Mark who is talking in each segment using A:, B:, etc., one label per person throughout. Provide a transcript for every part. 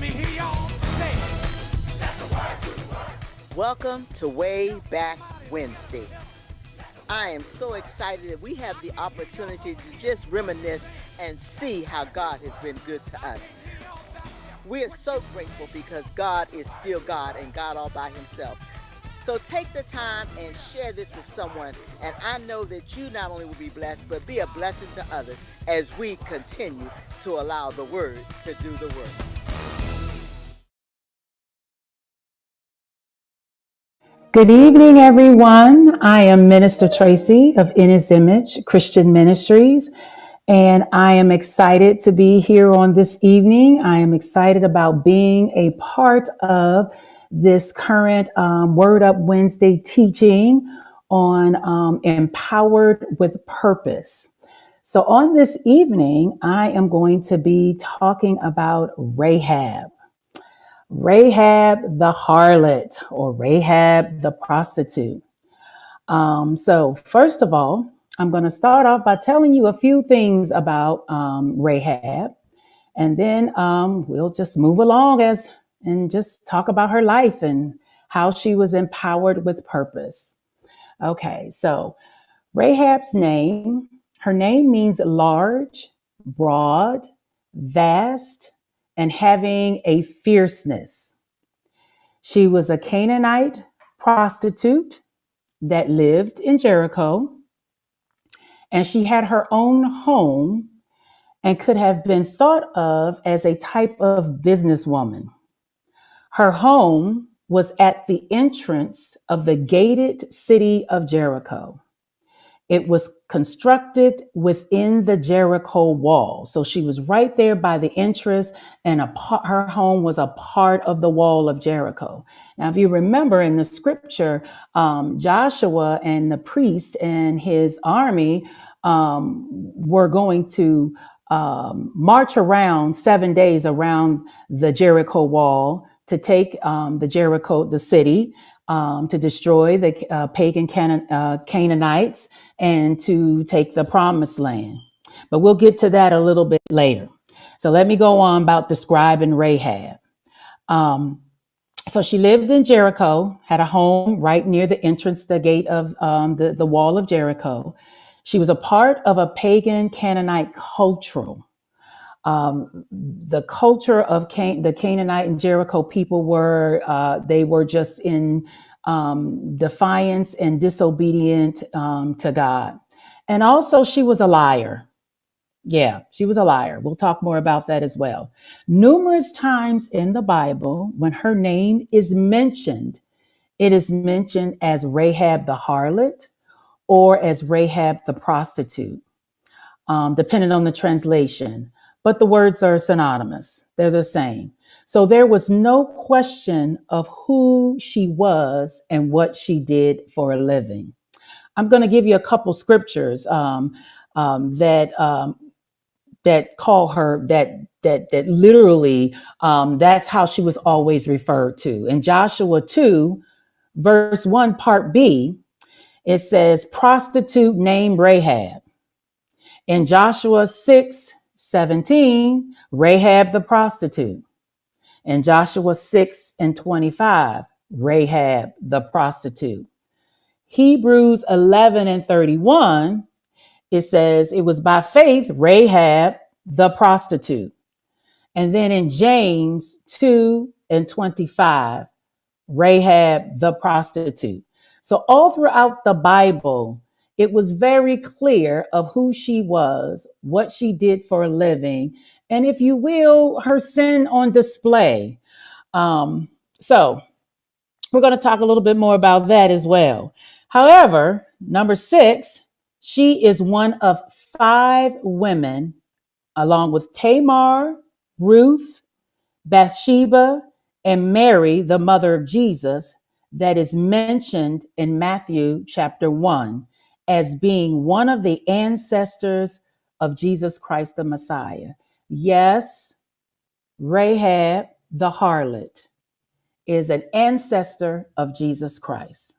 A: me hear y'all say. Let the word do the word.
B: Welcome to Way Back Wednesday. I am so excited that we have the opportunity to just reminisce and see how God has been good to us. We are so grateful because God is still God and God all by himself. So take the time and share this with someone, and I know that you not only will be blessed, but be a blessing to others as we continue to allow the word to do the work.
C: Good evening, everyone. I am Minister Tracy of In His Image Christian Ministries, and I am excited to be here on this evening. I am excited about being a part of this current Word Up Wednesday teaching on Empowered with Purpose. So on this evening, I am going to be talking about Rahab. Rahab the harlot, or Rahab the prostitute. So first of all, I'm going to start off by telling you a few things about Rahab, and then we'll just move along and just talk about her life and how she was empowered with purpose. Okay, so her name means large, broad, vast, and having a fierceness. She was a Canaanite prostitute that lived in Jericho, and she had her own home and could have been thought of as a type of businesswoman. Her home was at the entrance of the gated city of Jericho. It was constructed within the Jericho wall. So she was right there by the entrance, and her home was a part of the wall of Jericho. Now, if you remember in the scripture, Joshua and the priest and his army were going to march around 7 days around the Jericho wall to take the city, to destroy the pagan Canaanites and to take the promised land. But we'll get to that a little bit later. So let me go on about describing Rahab. So she lived in Jericho, had a home right near the entrance, the gate of the wall of Jericho. She was a part of a pagan Canaanite the culture of the Canaanite and Jericho people they were just in defiance and disobedient to God. And also she was a liar. Yeah, she was a liar. We'll talk more about that as well. Numerous times in the Bible, when her name is mentioned, it is mentioned as Rahab the harlot or as Rahab the prostitute, depending on the translation. But the words are synonymous. They're the same. So there was no question of who she was and what she did for a living. I'm going to give you a couple scriptures that call her that literally that's how she was always referred to. In Joshua 2, verse 1, part B, it says, prostitute named Rahab. In Joshua 6:17, Rahab the prostitute. In Joshua 6:25, Rahab the prostitute. Hebrews 11:31, it says it was by faith Rahab the prostitute. And then in James 2:25, Rahab the prostitute. So all throughout the Bible, it was very clear of who she was, what she did for a living, and if you will, her sin on display. So we're going to talk a little bit more about that as well. However, number 6, she is one of 5 women, along with Tamar, Ruth, Bathsheba, and Mary, the mother of Jesus, that is mentioned in Matthew chapter 1 as being one of the ancestors of Jesus Christ the Messiah. Yes, Rahab the harlot is an ancestor of Jesus Christ.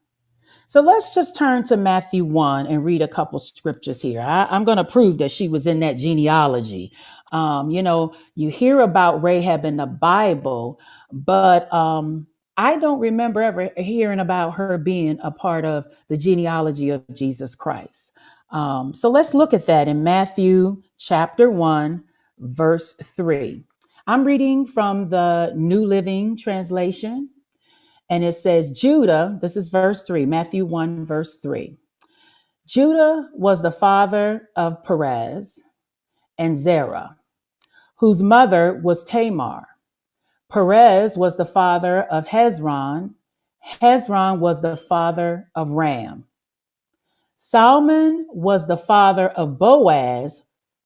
C: So let's just turn to Matthew 1 and read a couple scriptures here. I'm going to prove that she was in that genealogy. You hear about Rahab in the Bible, but I don't remember ever hearing about her being a part of the genealogy of Jesus Christ. So let's look at that in Matthew chapter 1, verse 3. I'm reading from the New Living Translation. And it says, Judah, this is verse 3, Matthew 1, verse 3. Judah was the father of Perez and Zerah, whose mother was Tamar. Perez was the father of Hezron. Hezron was the father of Ram. Salmon was the father of Boaz,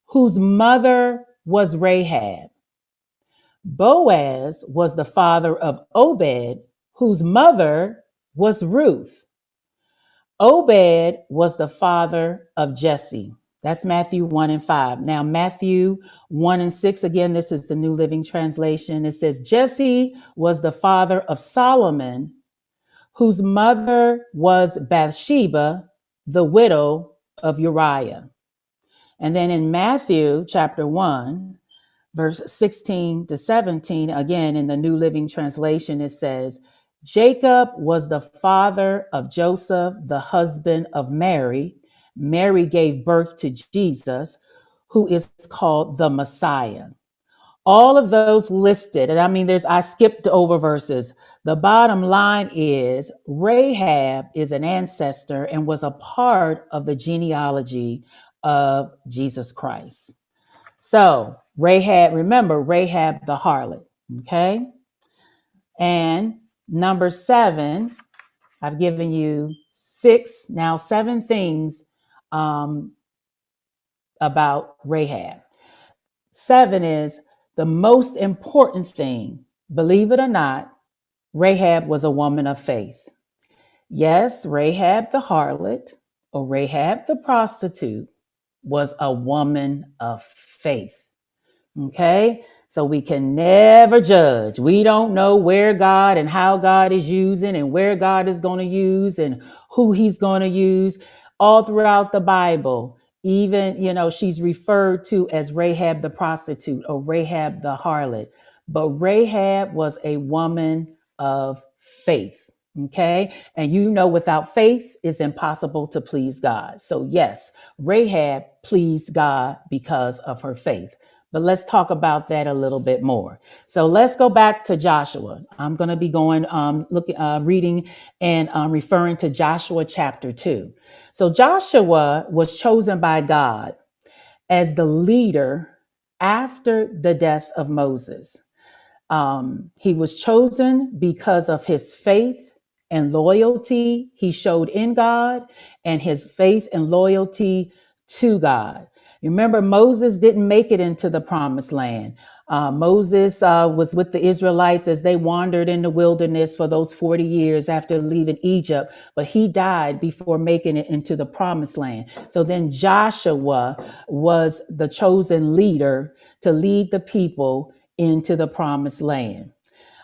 C: whose mother was Rahab. Boaz was the father of Obed, whose mother was Ruth. Obed was the father of Jesse. That's Matthew 1 and 5. Now, Matthew 1 and 6, again, this is the New Living Translation. It says, Jesse was the father of Solomon, whose mother was Bathsheba, the widow of Uriah. And then in Matthew chapter 1, verse 16 to 17, again, in the New Living Translation, it says, Jacob was the father of Joseph, the husband of Mary. Mary gave birth to Jesus, who is called the Messiah. All of those listed, and I skipped over verses. The bottom line is Rahab is an ancestor and was a part of the genealogy of Jesus Christ. So Rahab, remember Rahab the harlot, okay? And number 7, I've given you 7 things about Rahab. 7 is the most important thing. Believe it or not, Rahab was a woman of faith. Yes, Rahab the harlot or Rahab the prostitute was a woman of faith. Okay, so we can never judge. We don't know where God and how God is using and where God is going to use and who he's going to use. All throughout the Bible, even, she's referred to as Rahab the prostitute or Rahab the harlot. But Rahab was a woman of faith. Okay, and without faith, it's impossible to please God. So yes, Rahab pleased God because of her faith. But let's talk about that a little bit more. So let's go back to Joshua. I'm going to be going, reading and referring to Joshua chapter 2. So Joshua was chosen by God as the leader after the death of Moses. He was chosen because of his faith and loyalty he showed in God and his faith and loyalty to God. Remember, Moses didn't make it into the promised land. Moses was with the Israelites as they wandered in the wilderness for those 40 years after leaving Egypt, but he died before making it into the promised land. So then Joshua was the chosen leader to lead the people into the promised land.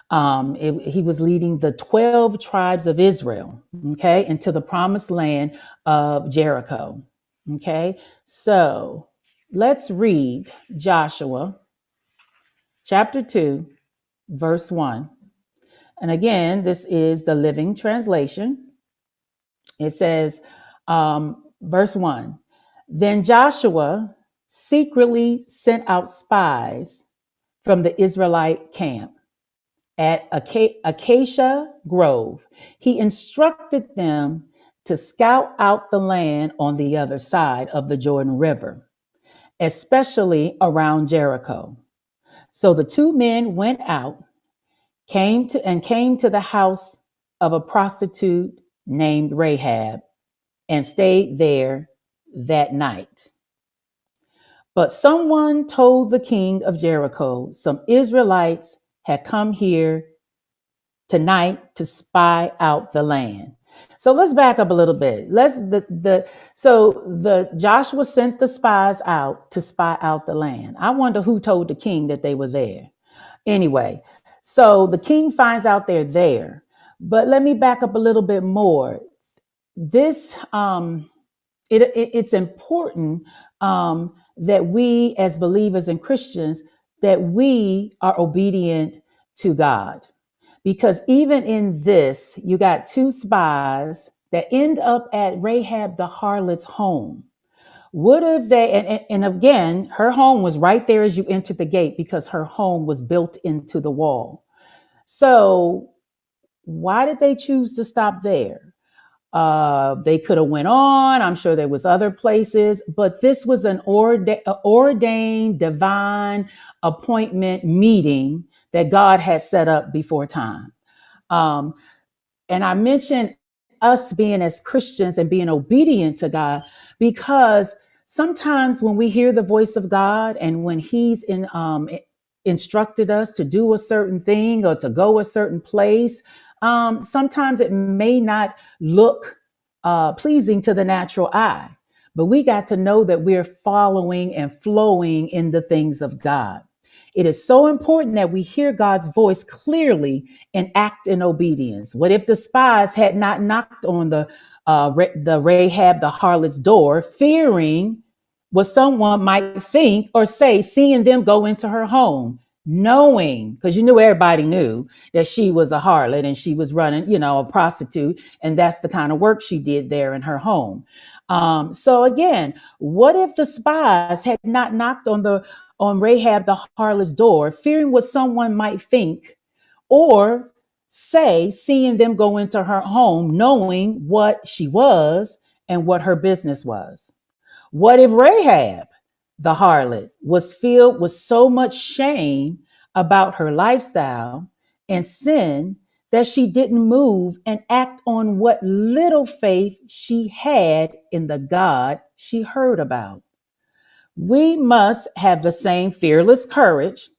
C: He was leading the 12 tribes of Israel, okay, into the promised land of Jericho. Okay, so let's read Joshua chapter 2, verse 1. And again, this is the Living Translation. It says, verse 1, Then Joshua secretly sent out spies from the Israelite camp at Acacia Grove. He instructed them to scout out the land on the other side of the Jordan River, especially around Jericho. So the 2 men went out, came to the house of a prostitute named Rahab and stayed there that night. But someone told the king of Jericho, some Israelites had come here tonight to spy out the land. So let's back up a little bit. So Joshua sent the spies out to spy out the land. I wonder who told the king that they were there. Anyway, so the king finds out they're there. But let me back up a little bit more. this it's important that we as believers and Christians, that we are obedient to God. Because even in this, you got two spies that end up at Rahab the harlot's home. What if they, and again, her home was right there as you entered the gate because her home was built into the wall. So why did they choose to stop there? They could have went on. I'm sure there was other places, but this was an ordained divine appointment meeting that God had set up before time. Um, and I mentioned us being as Christians and being obedient to God, because sometimes when we hear the voice of God and when He's instructed us to do a certain thing or to go a certain place, sometimes it may not look pleasing to the natural eye, but we got to know that we're following and flowing in the things of God. It is so important that we hear God's voice clearly and act in obedience. What if the spies had not knocked on the Rahab the harlot's door, fearing what someone might think or say, seeing them go into her home, knowing, because you knew, everybody knew that she was a harlot and she was running, a prostitute, and that's the kind of work she did there in her home. So again, what if the spies had not knocked on Rahab the harlot's door, fearing what someone might think or say, seeing them go into her home, knowing what she was and what her business was? What if Rahab, the harlot, was filled with so much shame about her lifestyle and sin that she didn't move and act on what little faith she had in the God she heard about? We must have the same fearless courage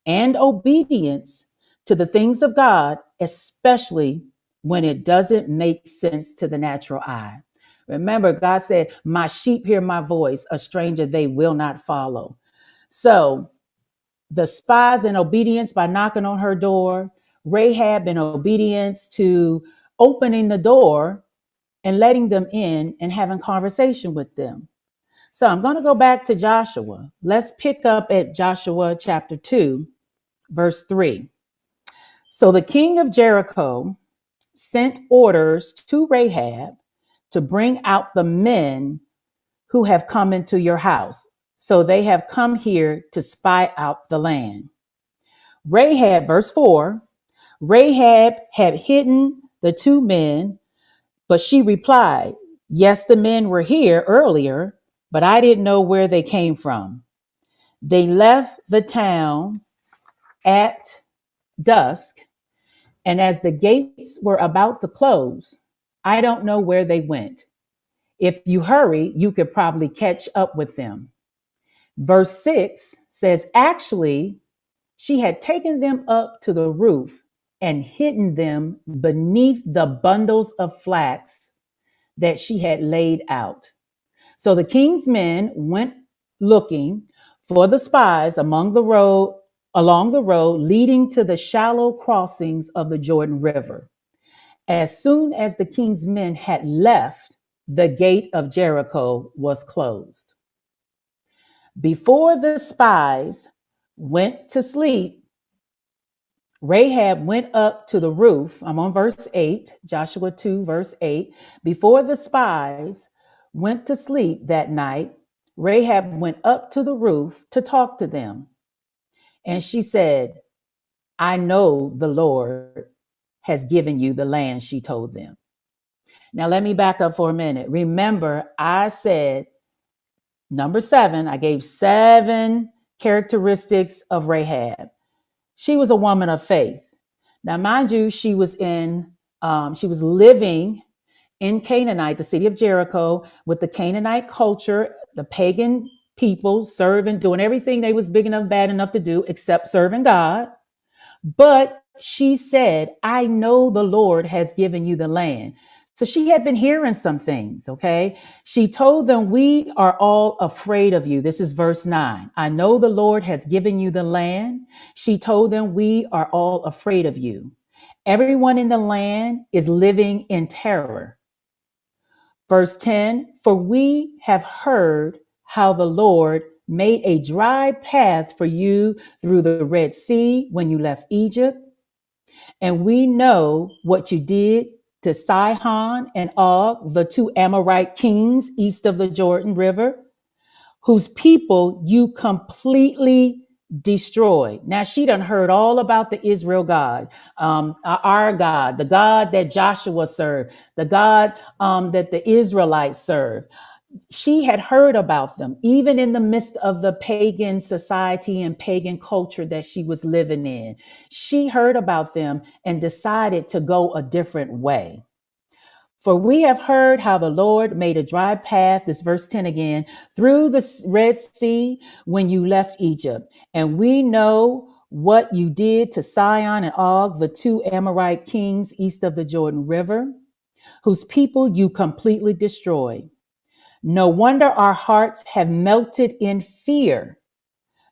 C: and obedience to the things of God, especially when it doesn't make sense to the natural eye. Remember, God said, "My sheep hear my voice, a stranger they will not follow." So the spies in obedience by knocking on her door, Rahab in obedience to opening the door and letting them in and having conversation with them. So I'm going to go back to Joshua. Let's pick up at Joshua chapter 2, verse 3. So the king of Jericho sent orders to Rahab to bring out the men who have come into your house. So they have come here to spy out the land. Rahab, verse 4, Rahab had hidden the two men, but she replied, "Yes, the men were here earlier, but I didn't know where they came from. They left the town at dusk, and as the gates were about to close, I don't know where they went. If you hurry, you could probably catch up with them." Verse 6 says, actually, she had taken them up to the roof and hidden them beneath the bundles of flax that she had laid out. So the king's men went looking for the spies along the road leading to the shallow crossings of the Jordan River. As soon as the king's men had left, the gate of Jericho was closed. Before the spies went to sleep, Rahab went up to the roof. I'm on verse 8, Joshua 2, verse 8. Before the spies went to sleep that night, Rahab went up to the roof to talk to them. And she said, "I know the Lord has given you the land," she told them. Now, let me back up for a minute. Remember, I said, number 7, I gave 7 characteristics of Rahab. She was a woman of faith. Now, mind you, she was living in Canaanite, the city of Jericho, with the Canaanite culture, the pagan people serving, doing everything they was big enough, bad enough to do, except serving God. But she said, "I know the Lord has given you the land." So she had been hearing some things, okay? She told them, "We are all afraid of you." This is verse 9. "I know the Lord has given you the land." She told them, "We are all afraid of you. Everyone in the land is living in terror. Verse 10, for we have heard how the Lord made a dry path for you through the Red Sea when you left Egypt. And we know what you did to Sihon and Og, the two Amorite kings east of the Jordan River, whose people you completely destroyed. Now she done heard all about the Israel God, our God, the God that Joshua served, the God that the Israelites served. She had heard about them, even in the midst of the pagan society and pagan culture that she was living in. She heard about them and decided to go a different way. For we have heard how the Lord made a dry path, this verse 10 again, through the Red Sea when you left Egypt. And we know what you did to Sihon and Og, the two Amorite kings east of the Jordan River, whose people you completely destroyed. No wonder our hearts have melted in fear.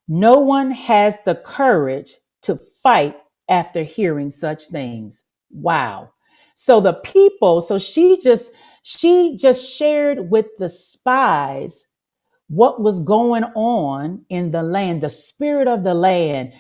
C: No one has the courage to fight after hearing such things. Wow. So the people, so she just shared with the spies what was going on in the land, the spirit of the land.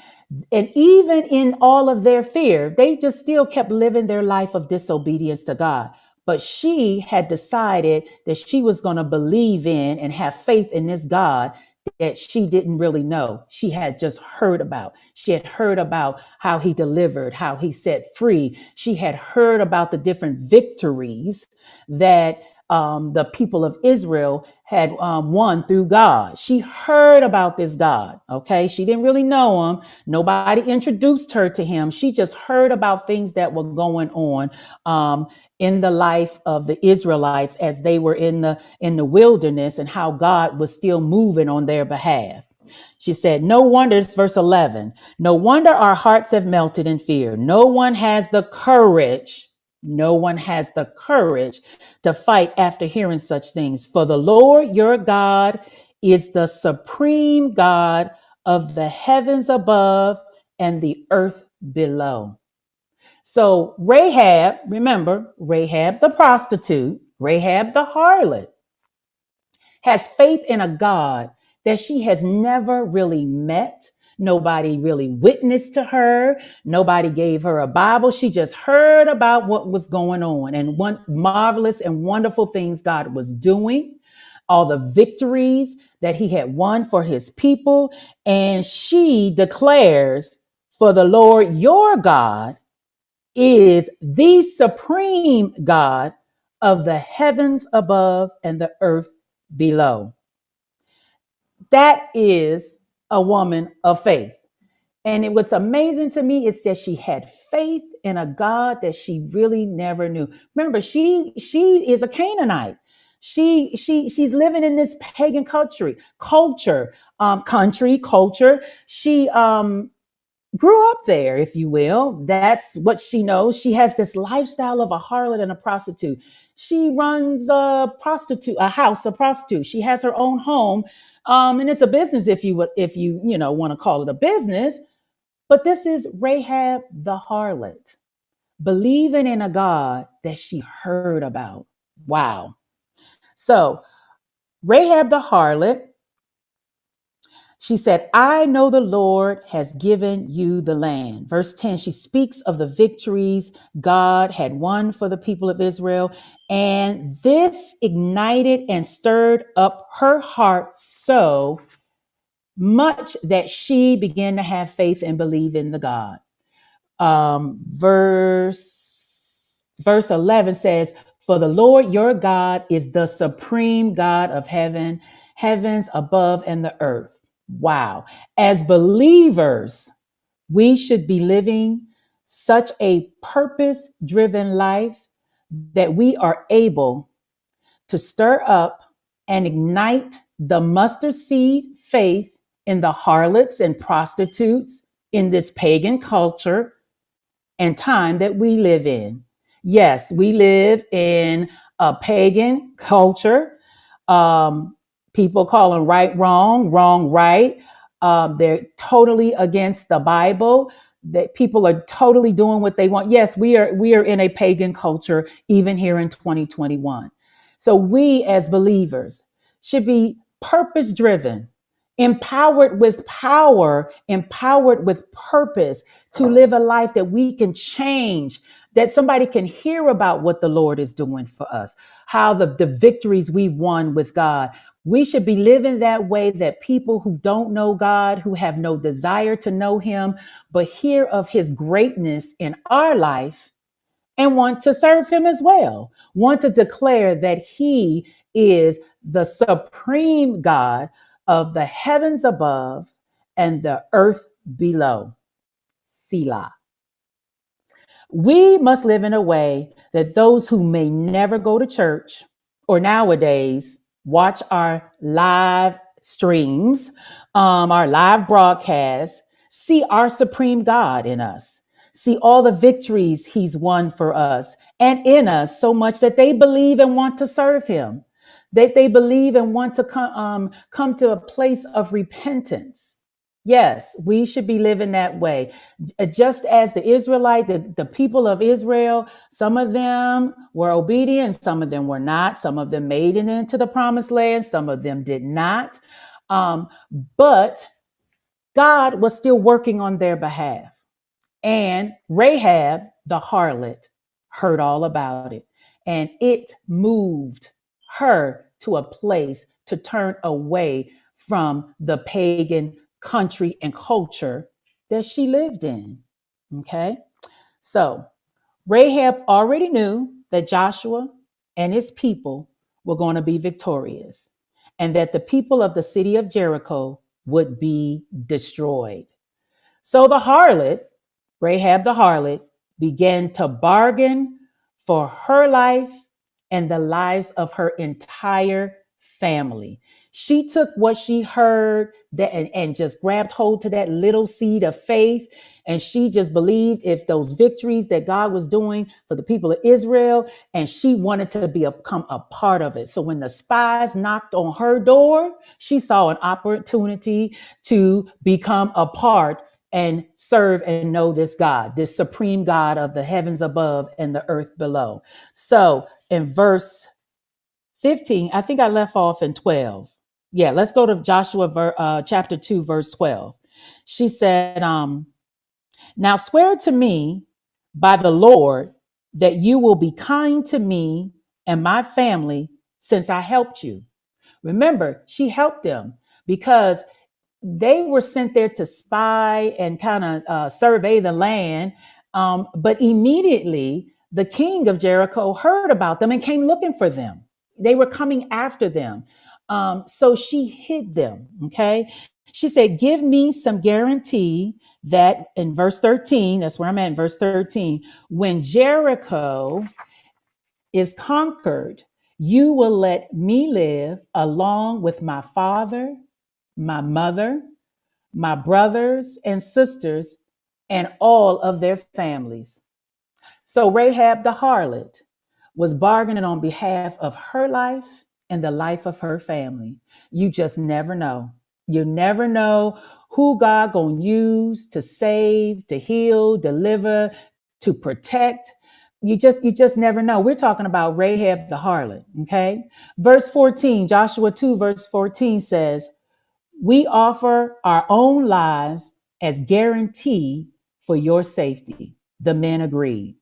C: And even in all of their fear, they just still kept living their life of disobedience to God. But she had decided that she was going to believe in and have faith in this God that she didn't really know. She had just heard about. She had heard about how he delivered, how he set free. She had heard about the different victories that the people of Israel had won through God. She heard about this God. Okay. She didn't really know him. Nobody introduced her to him. She just heard about things that were going on in the life of the Israelites as they were in the wilderness and how God was still moving on their behalf. She said, no wonder, it's verse 11, no wonder our hearts have melted in fear. No one has the courage. No one has the courage to fight after hearing such things. For the Lord your God is the supreme God of the heavens above and the earth below. So Rahab, remember, Rahab the prostitute, Rahab the harlot, has faith in a God that she has never really met. Nobody really witnessed to her. Nobody gave her a Bible. She just heard about what was going on and what marvelous and wonderful things God was doing, all the victories that he had won for his people. And she declares, for the Lord your God is the supreme God of the heavens above and the earth below. That is a woman of faith. And what's amazing to me is that she had faith in a God that she really never knew. Remember, she is a Canaanite. She's living in this pagan country. She grew up there, if you will. That's what she knows. She has this lifestyle of a harlot and a prostitute. She runs a house of prostitute. She has her own home. And it's a business if you want to call it a business. But this is Rahab the harlot, believing in a God that she heard about. Wow. So Rahab the harlot, she said, I know the Lord has given you the land. Verse 10, she speaks of the victories God had won for the people of Israel. And this ignited and stirred up her heart so much that she began to have faith and believe in the God. Verse 11 says, for the Lord your God is the supreme God of heavens above and the earth. Wow. As believers, we should be living such a purpose-driven life that we are able to stir up and ignite the mustard seed faith in the harlots and prostitutes in this pagan culture and time that we live in. Yes, we live in a pagan culture. People calling right, wrong, wrong, right. They're totally against the Bible. That people are totally doing what they want. Yes, we are in a pagan culture, even here in 2021. So we as believers should be purpose driven, empowered with power, empowered with purpose to live a life that we can change, that somebody can hear about what the Lord is doing for us, how the victories we've won with God. We should be living that way, that people who don't know God, who have no desire to know him, but hear of his greatness in our life and want to serve him as well, want to declare that he is the supreme God of the heavens above and the earth below. Selah. We must live in a way that those who may never go to church or nowadays watch our live streams, our live broadcasts, see our supreme God in us, see all the victories he's won for us and in us, so much that they believe and want to serve him, that they believe and want to come to a place of repentance. Yes, we should be living that way. Just as the people of Israel, some of them were obedient, some of them were not. Some of them made it into the promised land, some of them did not. Um, but God was still working on their behalf. And Rahab, the harlot, heard all about it. And it moved her to a place to turn away from the pagan country and culture that she lived in. Okay. So Rahab already knew that Joshua and his people were going to be victorious and that the people of the city of Jericho would be destroyed. So the harlot, Rahab the harlot, began to bargain for her life and the lives of her entire family. She took what she heard and just grabbed hold to that little seed of faith. And she just believed if those victories that God was doing for the people of Israel, and she wanted to become a part of it. So when the spies knocked on her door, she saw an opportunity to become a part and serve and know this God, this supreme God of the heavens above and the earth below. So in verse 15, I think I left off in 12. Yeah, let's go to Joshua chapter 2, verse 12. She said, now swear to me by the Lord that you will be kind to me and my family since I helped you. Remember, she helped them because they were sent there to spy and kind of survey the land. But immediately the king of Jericho heard about them and came looking for them. They were coming after them. So she hid them. Okay. She said, give me some guarantee that in verse 13, that's where I'm at in verse 13, when Jericho is conquered, you will let me live along with my father, my mother, my brothers and sisters, and all of their families. So Rahab the harlot was bargaining on behalf of her life and the life of her family. You just never know. You never know who God gonna use to save, to heal, deliver, to protect. You just never know. We're talking about Rahab the harlot, okay? Verse 14, Joshua 2, verse 14 says, we offer our own lives as guarantee for your safety. The men agreed.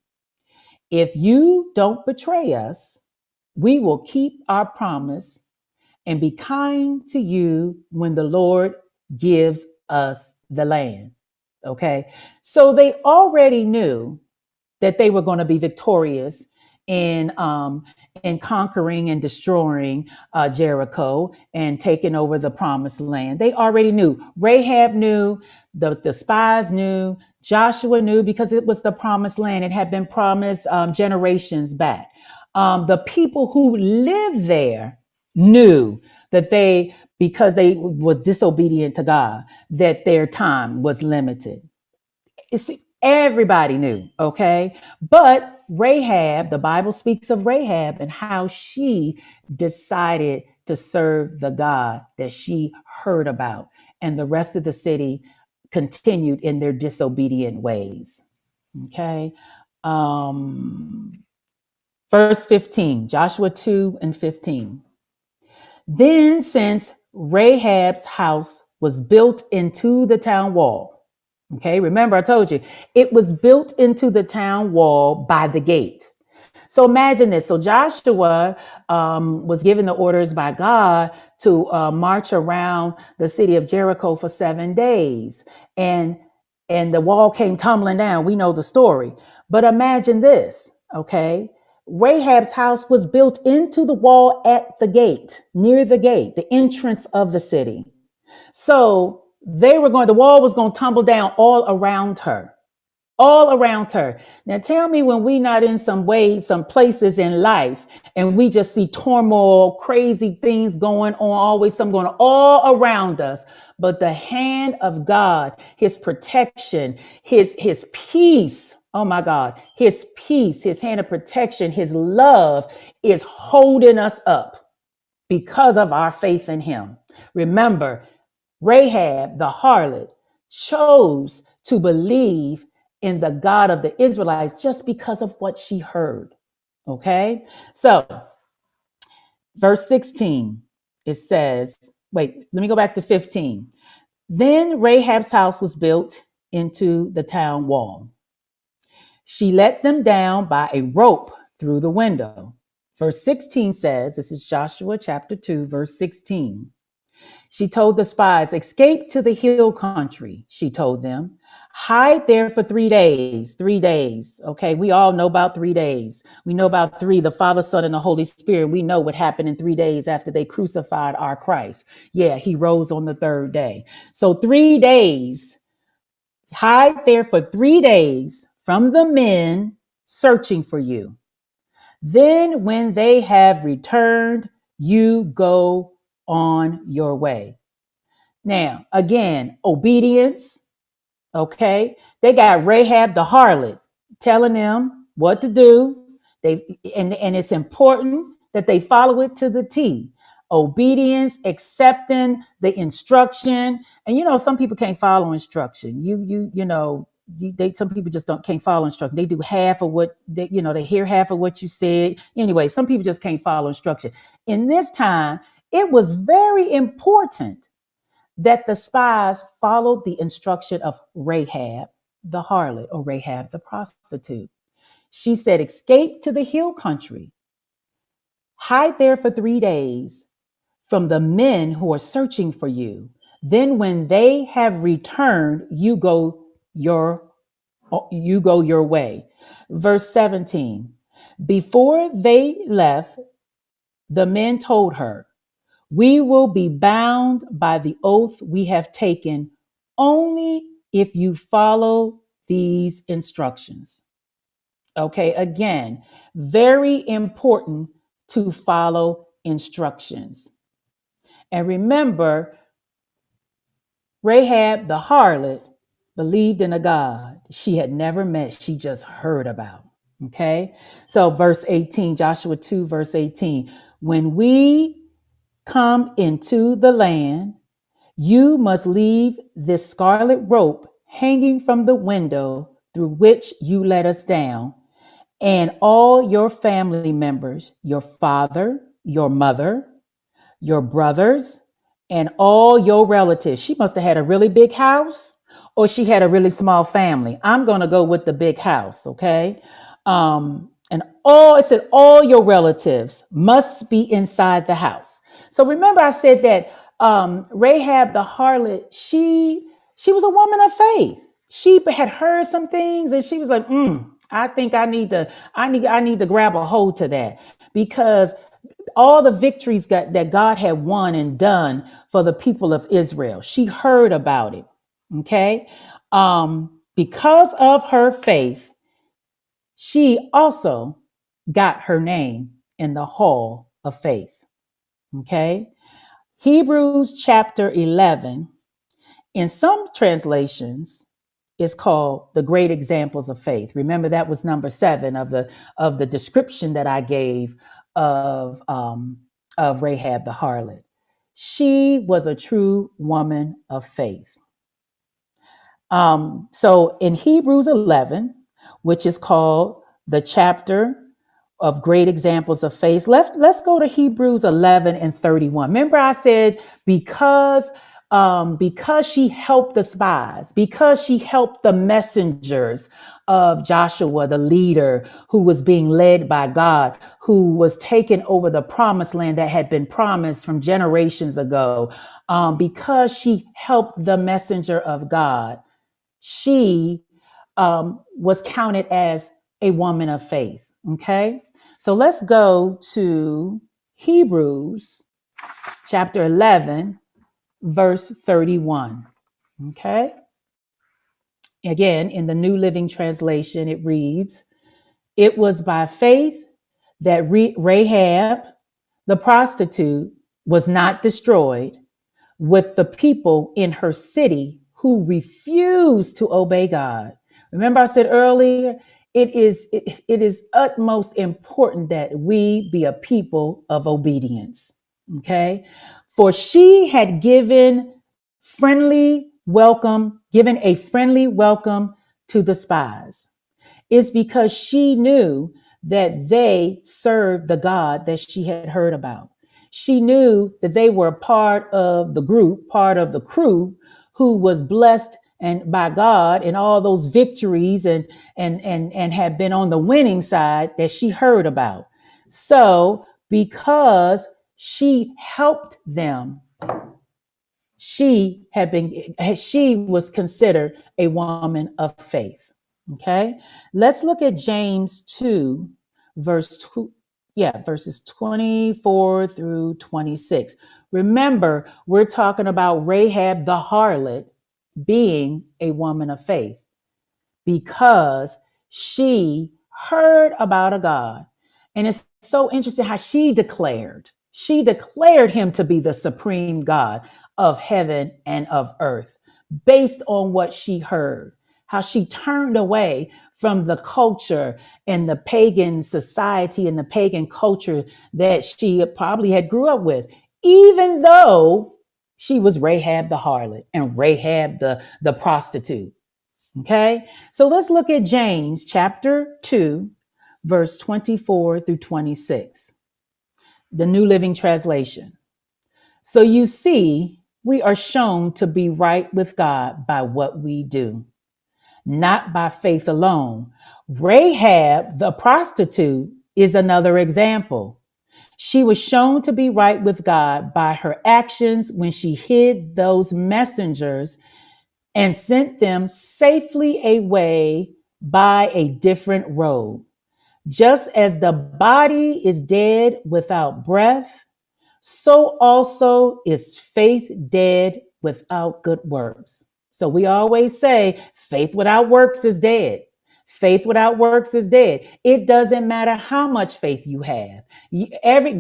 C: If you don't betray us, we will keep our promise and be kind to you when the Lord gives us the land. Okay. So they already knew that they were going to be victorious in conquering and destroying Jericho and taking over the promised land. They already knew. Rahab knew, the spies knew, Joshua knew because it was the promised land. It had been promised generations back. The people who lived there knew that because they was disobedient to God, that their time was limited. It's, everybody knew, okay? But Rahab, the Bible speaks of Rahab and how she decided to serve the God that she heard about, and the rest of the city continued in their disobedient ways. Okay. Um, Verse 15, Joshua 2 and 15. Then, since Rahab's house was built into the town wall, okay, remember I told you it was built into the town wall by the gate. So imagine this. So Joshua was given the orders by God to march around the city of Jericho for 7 days, and the wall came tumbling down. We know the story, but imagine this. Okay, Rahab's house was built into the wall at the gate, near the gate, the entrance of the city. So the wall was going to tumble down all around her, all around her. Now tell me, when we not in some ways, some places in life, and we just see turmoil, crazy things going on, always something going on all around us, but the hand of God, his protection, his peace, oh my God, his peace, his hand of protection, his love is holding us up because of our faith in him. Remember, Rahab, the harlot, chose to believe in the God of the Israelites just because of what she heard. Okay. So verse 16, it says, wait, let me go back to 15. Then Rahab's house was built into the town wall. She let them down by a rope through the window. Verse 16 says, this is Joshua chapter 2, verse 16. She told the spies, escape to the hill country, she told them. Hide there for 3 days. 3 days. Okay, we all know about 3 days. We know about three, the Father, Son, and the Holy Spirit. We know what happened in 3 days after they crucified our Christ. Yeah, he rose on the third day. So 3 days, hide there for 3 days from the men searching for you. Then when they have returned, you go on your way. Now, again, obedience. Okay. They got Rahab the harlot telling them what to do. And it's important that they follow it to the T. Obedience, accepting the instruction. And some people can't follow instruction. Some people just can't follow instruction. They do half of what they hear half of what you said. Anyway, some people just can't follow instruction. In this time, it was very important that the spies followed the instruction of Rahab, the harlot, or Rahab, the prostitute. She said, escape to the hill country, hide there for 3 days from the men who are searching for you. Then when they have returned, you go your way. Verse 17, before they left, the men told her, we will be bound by the oath we have taken only if you follow these instructions. Okay, again, very important to follow instructions. And remember, Rahab the harlot believed in a God she had never met, she just heard about. Okay, so verse 18, Joshua 2, verse 18, when we come into the land, you must leave this scarlet rope hanging from the window through which you let us down, and all your family members, your father, your mother, your brothers, and all your relatives. She must have had a really big house, or she had a really small family. I'm going to go with the big house. Okay. It said all your relatives must be inside the house. So remember I said that Rahab the harlot, she was a woman of faith. She had heard some things and she was like, I think I need to grab a hold to that, because all the victories that God had won and done for the people of Israel, she heard about it. Okay. Because of her faith, she also got her name in the hall of faith. Okay. Hebrews chapter 11, in some translations, is called the great examples of faith. Remember, that was number 7 of the description that I gave of Rahab the harlot. She was a true woman of faith. So in Hebrews 11, which is called the chapter of great examples of faith. Let's go to Hebrews 11 and 31. Remember I said because she helped the spies, because she helped the messengers of Joshua, the leader who was being led by God, who was taking over the promised land that had been promised from generations ago. Because she helped the messenger of God, she was counted as a woman of faith. Okay. So let's go to Hebrews chapter 11, verse 31. Okay. Again, in the New Living Translation, it reads, "It was by faith that Rahab, the prostitute, was not destroyed with the people in her city who refused to obey God." Remember I said earlier, it is utmost important that we be a people of obedience. Okay? For she had given a friendly welcome to the spies. It's because she knew that they served the God that she had heard about. She knew that they were part of the group, part of the crew who was blessed and by God and all those victories and had been on the winning side that she heard about. So because she helped them, she was considered a woman of faith. Okay. Let's look at James 2, verses 24 through 26. Remember, we're talking about Rahab the harlot being a woman of faith because she heard about a God. And it's so interesting how she declared him to be the supreme God of heaven and of earth based on what she heard, how she turned away from the culture and the pagan society and the pagan culture that she probably had grew up with, even though she was Rahab the harlot and Rahab the prostitute. Okay, so let's look at James chapter 2, verse 24 through 26, the New Living Translation. "So you see, we are shown to be right with God by what we do, not by faith alone. Rahab, the prostitute, is another example. She was shown to be right with God by her actions when she hid those messengers and sent them safely away by a different road. Just as the body is dead without breath, so also is faith dead without good works." So we always say faith without works is dead. Faith without works is dead. It doesn't matter how much faith you have.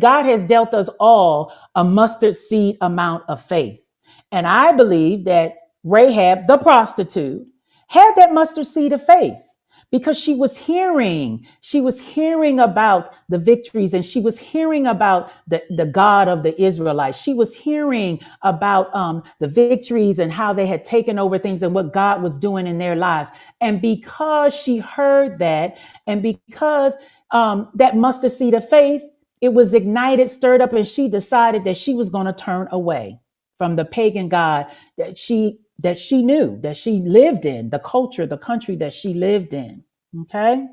C: God has dealt us all a mustard seed amount of faith. And I believe that Rahab, the prostitute, had that mustard seed of faith because she was hearing about the victories, and she was hearing about the God of the Israelites. She was hearing about the victories and how they had taken over things and what God was doing in their lives. And because she heard that, and because that mustard seed of faith, it was ignited, stirred up, and she decided that she was going to turn away from the pagan God that she knew, that she lived in, the culture, the country that she lived in. Okay.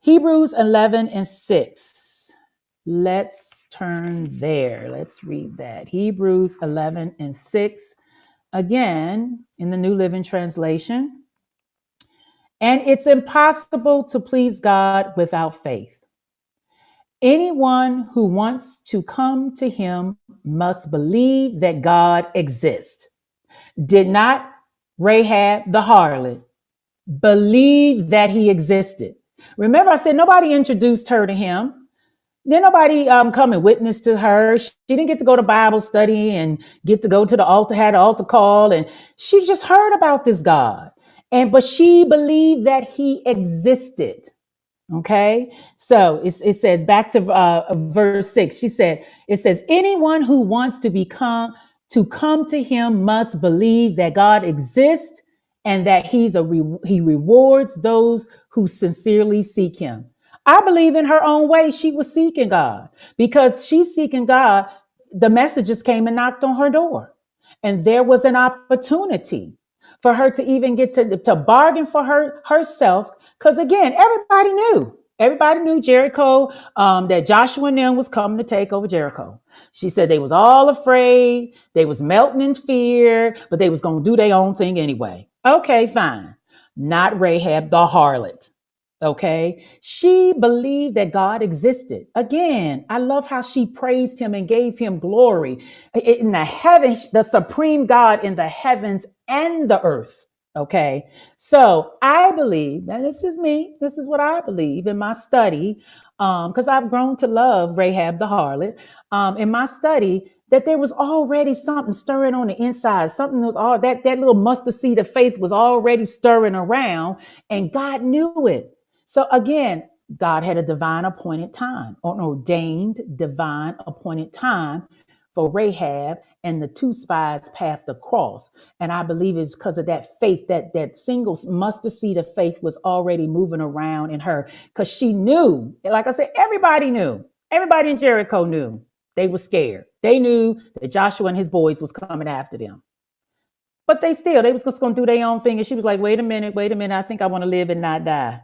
C: Hebrews 11 and 6. Let's turn there. Let's read that. Hebrews 11 and 6. Again, in the New Living Translation. "And it's impossible to please God without faith. Anyone who wants to come to him must believe that God exists." Did not Rahab the harlot believe that he existed? Remember, I said nobody introduced her to him. Did nobody come and witness to her? She didn't get to go to Bible study and get to go to the altar, had an altar call, and she just heard about this God. But she believed that he existed. Okay, so it says back to verse 6. It says, "Anyone who wants to come to him must believe that God exists and that he rewards those who sincerely seek him." I believe in her own way, she was seeking God because she's seeking God. The messages came and knocked on her door, and there was an opportunity for her to even get to bargain for herself. Because again, everybody knew Jericho, that Joshua and them was coming to take over Jericho. She said they was all afraid, they was melting in fear, but they was going to do their own thing anyway. Okay, fine. Not Rahab the harlot. Okay. She believed that God existed. Again, I love how she praised him and gave him glory in the heavens, the supreme God in the heavens and the earth. Okay. So I believe, and this is me, this is what I believe in my study. Because I've grown to love Rahab the harlot. In my study, that there was already something stirring on the inside. Something was all that little mustard seed of faith was already stirring around, and God knew it. So again, God had a divine appointed time, or an ordained divine appointed time for Rahab and the two spies path to cross. And I believe it's because of that faith, that single mustard seed of faith was already moving around in her, because she knew, like I said, everybody knew. Everybody in Jericho knew. They were scared. They knew that Joshua and his boys was coming after them. But they was just going to do their own thing. And she was like, wait a minute. I think I want to live and not die.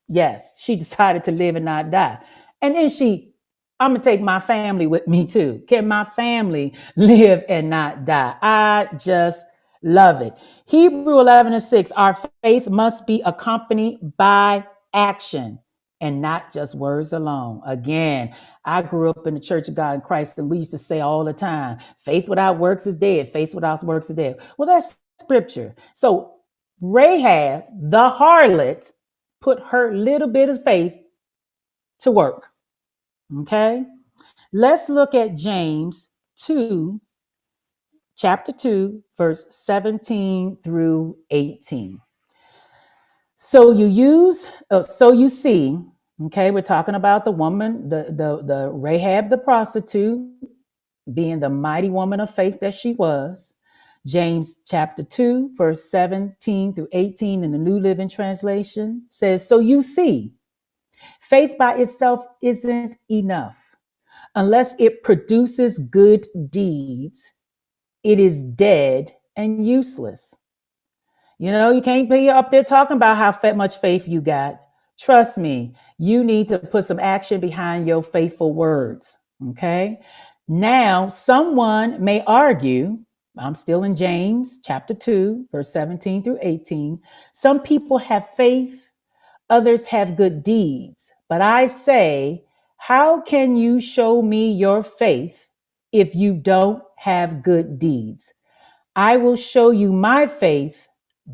C: Yes, she decided to live and not die. And then I'm going to take my family with me too. Can my family live and not die? I just love it. Hebrew 11:6, our faith must be accompanied by action and not just words alone. Again, I grew up in the Church of God in Christ, and we used to say all the time, faith without works is dead. Faith without works is dead. Well, that's scripture. So Rahab, the harlot, put her little bit of faith to work. Okay. Let's look at James 2, chapter 2, verse 17 through 18. So you see, okay, we're talking about the woman, the Rahab the prostitute, being the mighty woman of faith that she was. James chapter 2, verse 17 through 18 in the New Living Translation says, so you see, faith by itself isn't enough. Unless it produces good deeds, it is dead and useless. You know, you can't be up there talking about how much faith you got. Trust me, you need to put some action behind your faithful words. Okay. Now, someone may argue, I'm still in James chapter 2, verse 17 through 18. Some people have faith, others have good deeds. But I say, how can you show me your faith if you don't have good deeds? I will show you my faith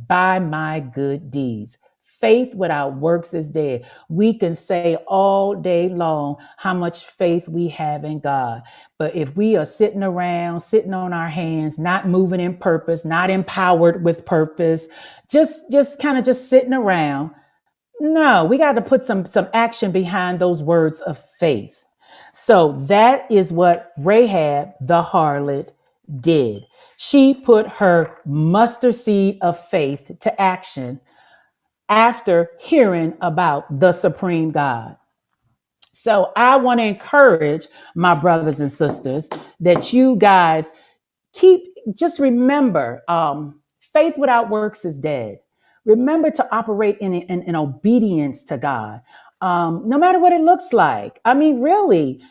C: by my good deeds. Faith without works is dead. We can say all day long how much faith we have in God. But if we are sitting around, sitting on our hands, not moving in purpose, not empowered with purpose, just kind of just sitting around, no, we got to put some action behind those words of faith. So that is what Rahab the harlot did. She put her mustard seed of faith to action after hearing about the supreme God. So I want to encourage my brothers and sisters that you guys just remember, faith without works is dead. Remember to operate in obedience to God, no matter what it looks like. I mean, really,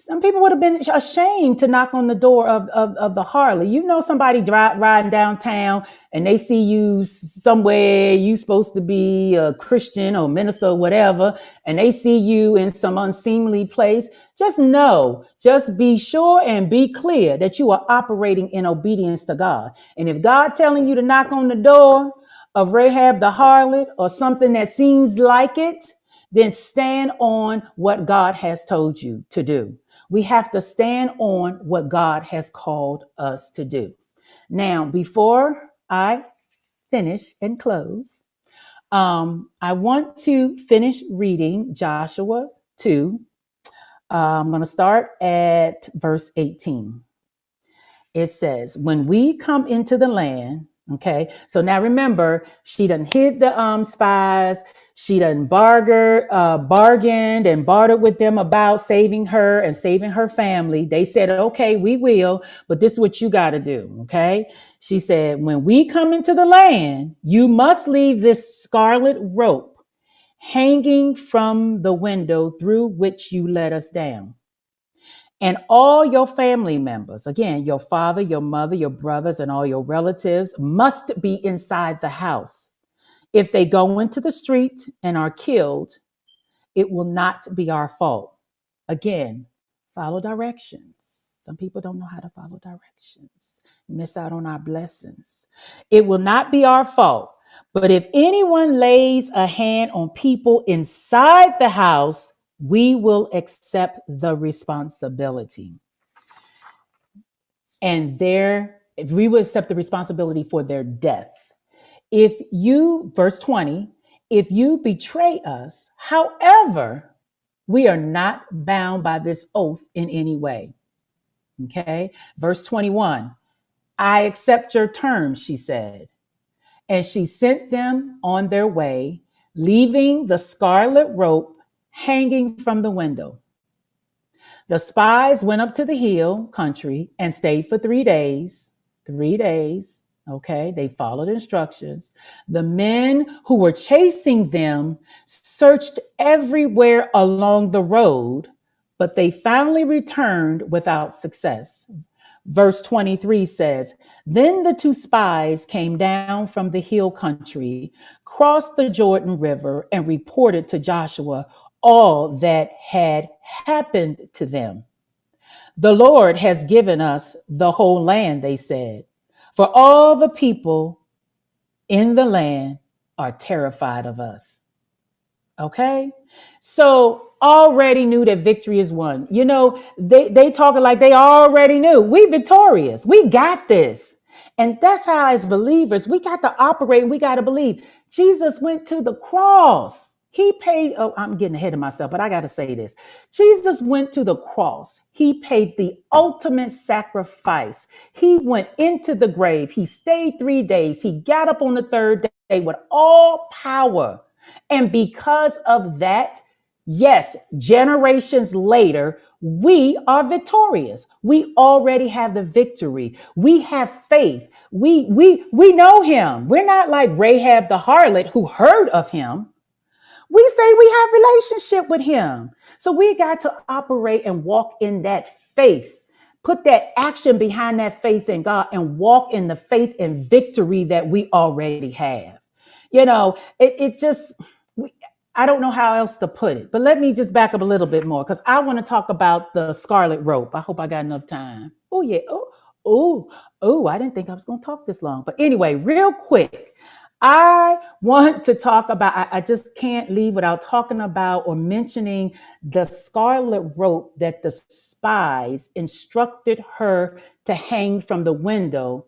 C: some people would have been ashamed to knock on the door of the harlot. You know, somebody riding downtown and they see you somewhere, you supposed to be a Christian or minister or whatever, and they see you in some unseemly place. Just be sure and be clear that you are operating in obedience to God. And if God telling you to knock on the door of Rahab the harlot or something that seems like it, then stand on what God has told you to do. We have to stand on what God has called us to do. Now, before I finish and close, I want to finish reading Joshua 2. I'm going to start at verse 18. It says, when we come into the land Okay, so now remember, she done hid the spies. She done bargained and bartered with them about saving her and saving her family. They said, okay, we will, but this is what you got to do. Okay, she said, when we come into the land, you must leave this scarlet rope hanging from the window through which you let us down. And all your family members, again, your father, your mother, your brothers, and all your relatives must be inside the house. If they go into the street and are killed, it will not be our fault. Again, follow directions. Some people don't know how to follow directions, miss out on our blessings. It will not be our fault. But if anyone lays a hand on people inside the house, we will accept the responsibility. And we will accept the responsibility for their death. If you, verse 20, if you betray us, however, we are not bound by this oath in any way. Okay. Verse 21, I accept your terms, she said. And she sent them on their way, leaving the scarlet rope hanging from the window. The spies went up to the hill country and stayed for 3 days. 3 days. Okay. They followed instructions. The men who were chasing them searched everywhere along the road, but they finally returned without success. Verse 23 says, then the two spies came down from the hill country, crossed the Jordan River, and reported to Joshua all that had happened to them. The Lord has given us the whole land, they said, for all the people in the land are terrified of us. Okay. So already knew that victory is won. You know, they talking like they already knew we victorious. We got this. And that's how as believers, we got to operate. We got to believe Jesus went to the cross. He paid. Oh, I'm getting ahead of myself, but I got to say this. Jesus went to the cross. He paid the ultimate sacrifice. He went into the grave. He stayed 3 days. He got up on the third day with all power. And because of that, yes, generations later, we are victorious. We already have the victory. We have faith. We know him. We're not like Rahab the harlot who heard of him. We say we have relationship with him. So we got to operate and walk in that faith. Put that action behind that faith in God and walk in the faith and victory that we already have. You know, I don't know how else to put it, but let me just back up a little bit more because I want to talk about the scarlet rope. I hope I got enough time. Oh, yeah. Oh, I didn't think I was going to talk this long. But anyway, real quick, I want to talk about, I just can't leave without talking about or mentioning the scarlet rope that the spies instructed her to hang from the window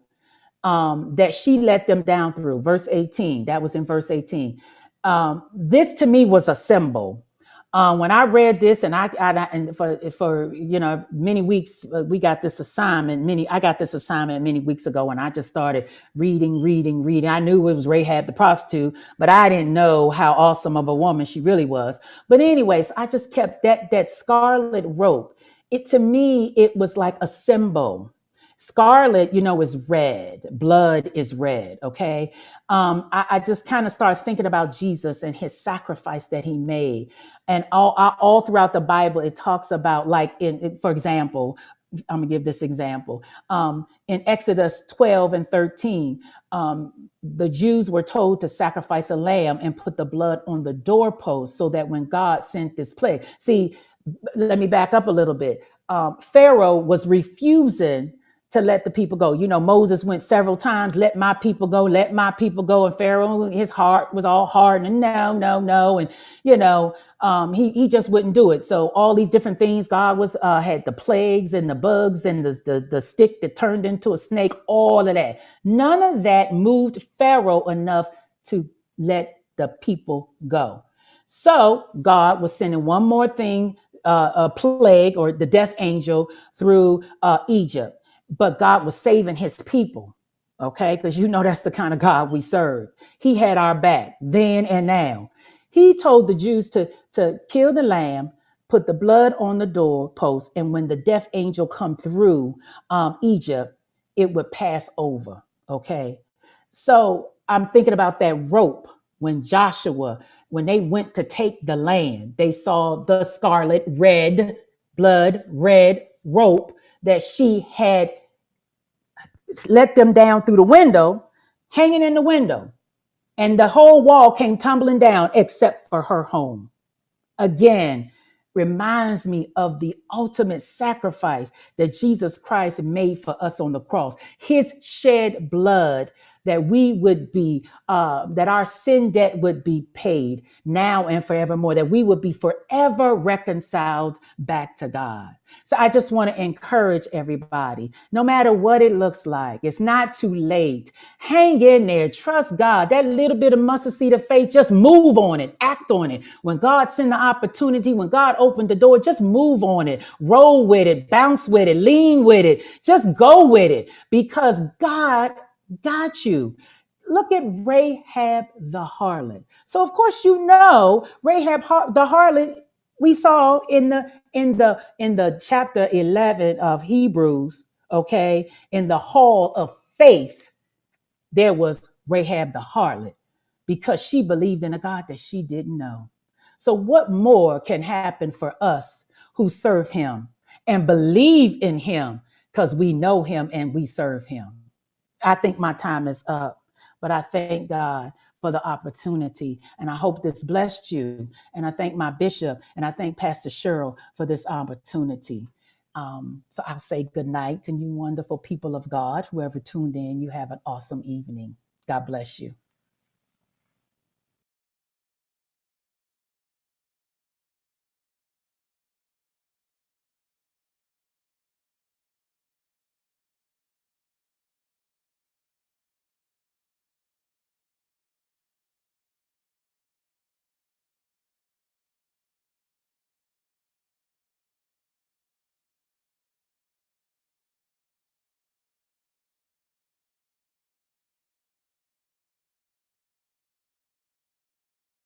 C: that she let them down through. Verse 18, that was in verse 18. This to me was a symbol. When I read this, and and for many weeks, we got this assignment. I got this assignment many weeks ago, and I just started reading. I knew it was Rahab the prostitute, but I didn't know how awesome of a woman she really was. But anyways, I just kept that scarlet rope. To me, it was like a symbol. Scarlet, is red. Blood is red. Okay. I just kind of started thinking about Jesus and his sacrifice that he made. And all throughout the Bible, it talks about, like, for example, I'm gonna give this example. In Exodus 12 and 13, the Jews were told to sacrifice a lamb and put the blood on the doorpost so that when God sent this plague. See, let me back up a little bit. Pharaoh was refusing to let the people go. Moses went several times, let my people go, let my people go. And Pharaoh, his heart was all hard and no. And, he just wouldn't do it. So all these different things, God had the plagues and the bugs and the stick that turned into a snake, all of that. None of that moved Pharaoh enough to let the people go. So God was sending one more thing, a plague or the death angel through Egypt. But God was saving his people. Okay, because you know that's the kind of God we serve. He had our back then and now. He told the Jews to kill the lamb, put the blood on the doorpost, and when the death angel come through Egypt, it would pass over. Okay, so I'm thinking about that rope when Joshua, when they went to take the land, they saw the scarlet red blood red rope that she had let them down through the window, hanging in the window. And the whole wall came tumbling down except for her home. Again, reminds me of the ultimate sacrifice that Jesus Christ made for us on the cross. His shed blood that we would be, that our sin debt would be paid now and forevermore, that we would be forever reconciled back to God. So I just want to encourage everybody, no matter what it looks like, it's not too late. Hang in there. Trust God. That little bit of mustard seed of faith, just move on it. Act on it. When God sent the opportunity, when God opened the door, just move on it. Roll with it. Bounce with it. Lean with it. Just go with it because God got you. Look at Rahab the harlot. So of course you know Rahab the harlot we saw in the chapter 11 of Hebrews, okay? In the hall of faith, there was Rahab the harlot because she believed in a God that she didn't know. So what more can happen for us who serve him and believe in him because we know him and we serve him? I think my time is up, but I thank God for the opportunity. And I hope this blessed you. And I thank my bishop and I thank Pastor Cheryl for this opportunity. So I'll say good night to you wonderful people of God. Whoever tuned in, you have an awesome evening. God bless you.